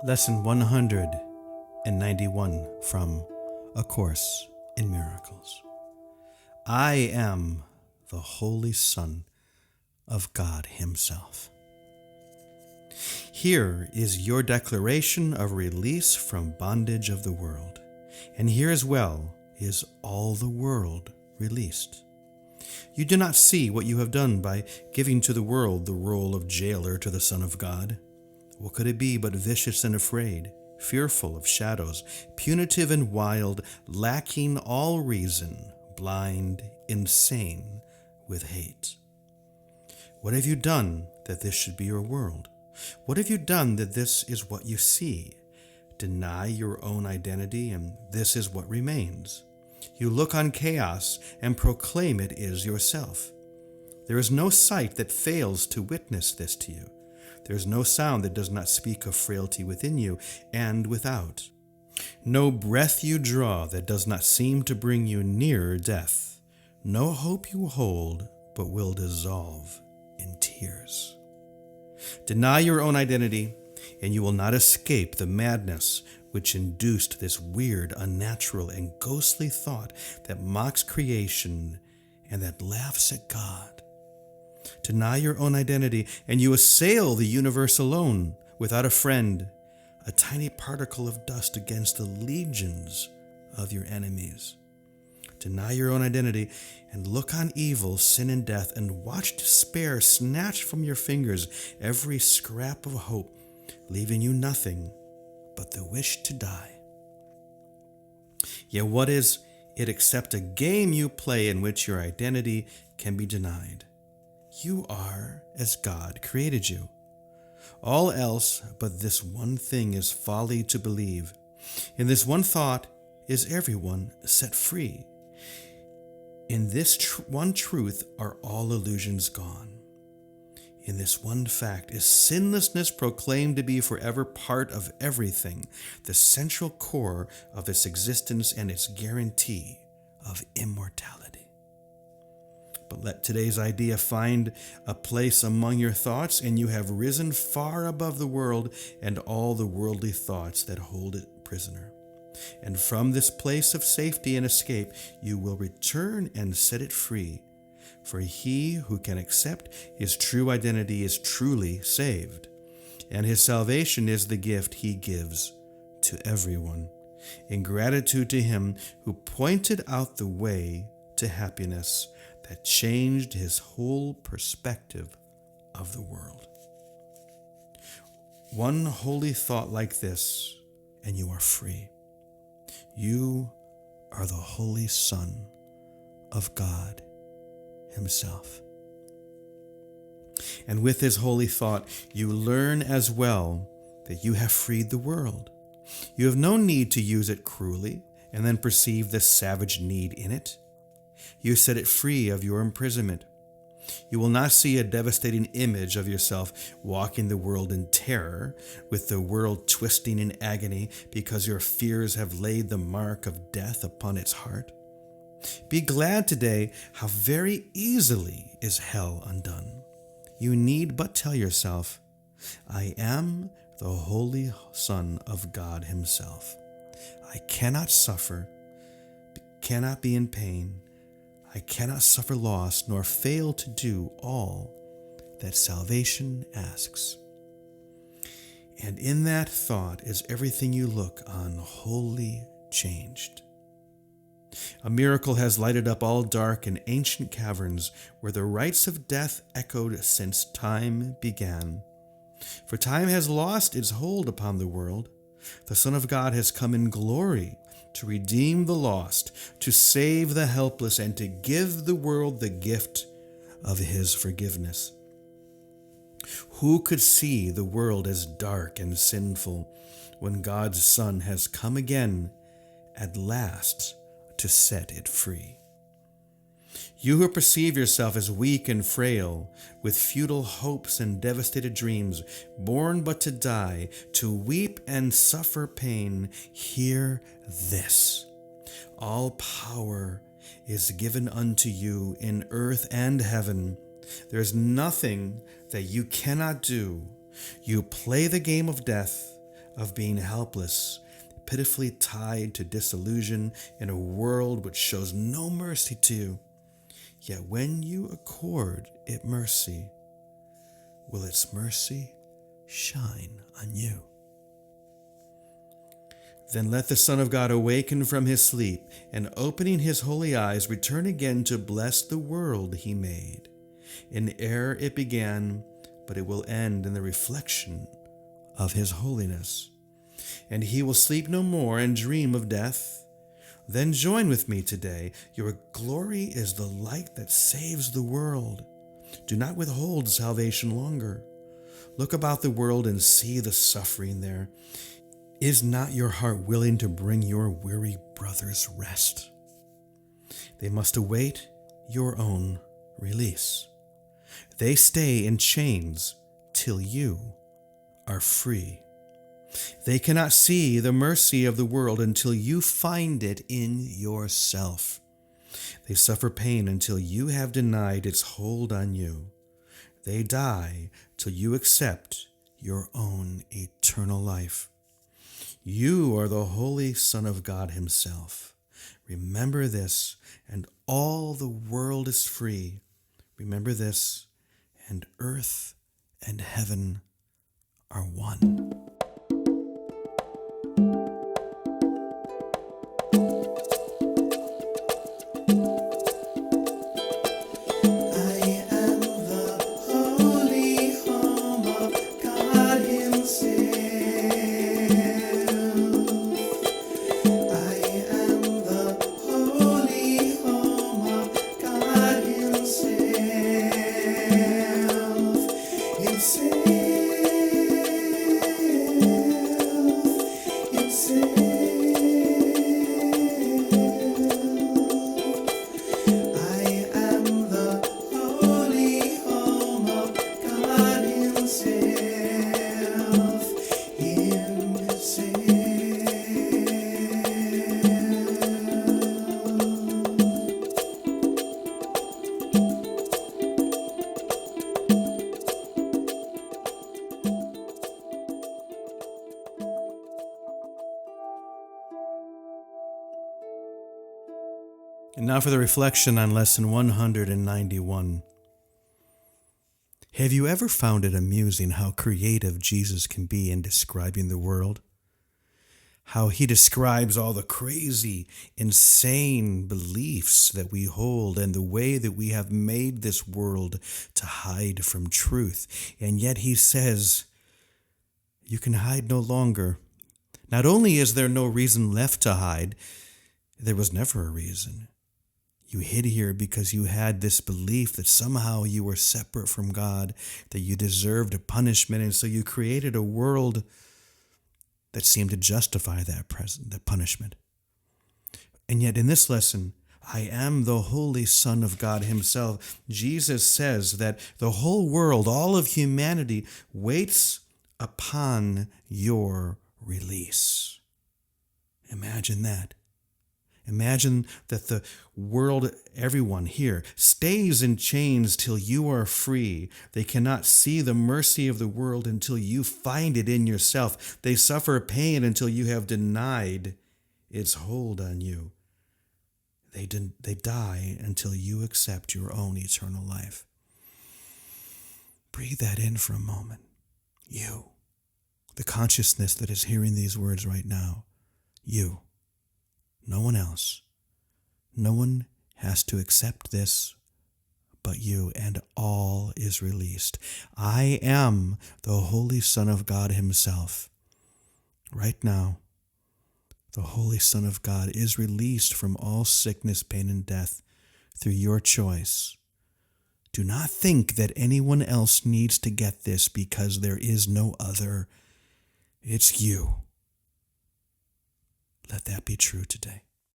Lesson 191 from A Course in Miracles. I am the Holy Son of God Himself. Here is your declaration of release from bondage of the world, and here as well is all the world released. You do not see what you have done by giving to the world the role of jailer to the Son of God. What could it be but vicious and afraid, fearful of shadows, punitive and wild, lacking all reason, blind, insane with hate? What have you done that this should be your world? What have you done that this is what you see? Deny your own identity, and this is what remains. You look on chaos and proclaim it is yourself. There is no sight that fails to witness this to you. There is no sound that does not speak of frailty within you and without. No breath you draw that does not seem to bring you nearer death. No hope you hold but will dissolve in tears. Deny your own identity, and you will not escape the madness which induced this weird, unnatural, and ghostly thought that mocks creation and that laughs at God. Deny your own identity, and you assail the universe alone, without a friend, a tiny particle of dust against the legions of your enemies. Deny your own identity, and look on evil, sin, and death, and watch despair snatch from your fingers every scrap of hope, leaving you nothing but the wish to die. Yet what is it except a game you play in which your identity can be denied? You are as God created you. All else but this one thing is folly to believe. In this one thought is everyone set free. In this one truth are all illusions gone. In this one fact is sinlessness proclaimed to be forever part of everything, the central core of its existence and its guarantee of immortality. But let today's idea find a place among your thoughts, and you have risen far above the world and all the worldly thoughts that hold it prisoner. And from this place of safety and escape, you will return and set it free. For he who can accept his true identity is truly saved, and his salvation is the gift he gives to everyone, in gratitude to him who pointed out the way to happiness that changed his whole perspective of the world. One holy thought like this, and you are free. You are the Holy Son of God Himself. And with this holy thought, you learn as well that you have freed the world. You have no need to use it cruelly and then perceive the savage need in it. You set it free of your imprisonment. You will not see a devastating image of yourself walking the world in terror, with the world twisting in agony because your fears have laid the mark of death upon its heart. Be glad today how very easily is hell undone. You need but tell yourself, I am the Holy Son of God Himself. I cannot suffer, cannot be in pain. I cannot suffer loss, nor fail to do all that salvation asks. And in that thought is everything you look on wholly changed. A miracle has lighted up all dark and ancient caverns where the rites of death echoed since time began. For time has lost its hold upon the world. The Son of God has come in glory to redeem the lost, to save the helpless, and to give the world the gift of His forgiveness. Who could see the world as dark and sinful when God's Son has come again at last to set it free? You who perceive yourself as weak and frail, with futile hopes and devastated dreams, born but to die, to weep and suffer pain, hear this. All power is given unto you in earth and heaven. There is nothing that you cannot do. You play the game of death, of being helpless, pitifully tied to disillusion in a world which shows no mercy to you. Yet when you accord it mercy, will its mercy shine on you? Then let the Son of God awaken from his sleep, and opening his holy eyes, return again to bless the world he made. In error it began, but it will end in the reflection of his holiness. And he will sleep no more and dream of death. Then join with me today. Your glory is the light that saves the world. Do not withhold salvation longer. Look about the world and see the suffering there. Is not your heart willing to bring your weary brothers rest? They must await your own release. They stay in chains till you are free. They cannot see the mercy of the world until you find it in yourself. They suffer pain until you have denied its hold on you. They die till you accept your own eternal life. You are the Holy Son of God himself. Remember this, and all the world is free. Remember this, and earth and heaven are one. And now for the reflection on Lesson 191. Have you ever found it amusing how creative Jesus can be in describing the world? How he describes all the crazy, insane beliefs that we hold and the way that we have made this world to hide from truth. And yet he says, you can hide no longer. Not only is there no reason left to hide, there was never a reason. You hid here because you had this belief that somehow you were separate from God, that you deserved a punishment, and so you created a world that seemed to justify that punishment. And yet in this lesson, I am the Holy Son of God himself. Jesus says that the whole world, all of humanity, waits upon your release. Imagine that. Imagine that the world, everyone here, stays in chains till you are free. They cannot see the mercy of the world until you find it in yourself. They suffer pain until you have denied its hold on you. They die until you accept your own eternal life. Breathe that in for a moment. You, the consciousness that is hearing these words right now, you. No one else. No one has to accept this but you, and all is released. I am the Holy Son of God himself. Right now, the Holy Son of God is released from all sickness, pain, and death through your choice. Do not think that anyone else needs to get this because there is no other. It's you. Let that be true today.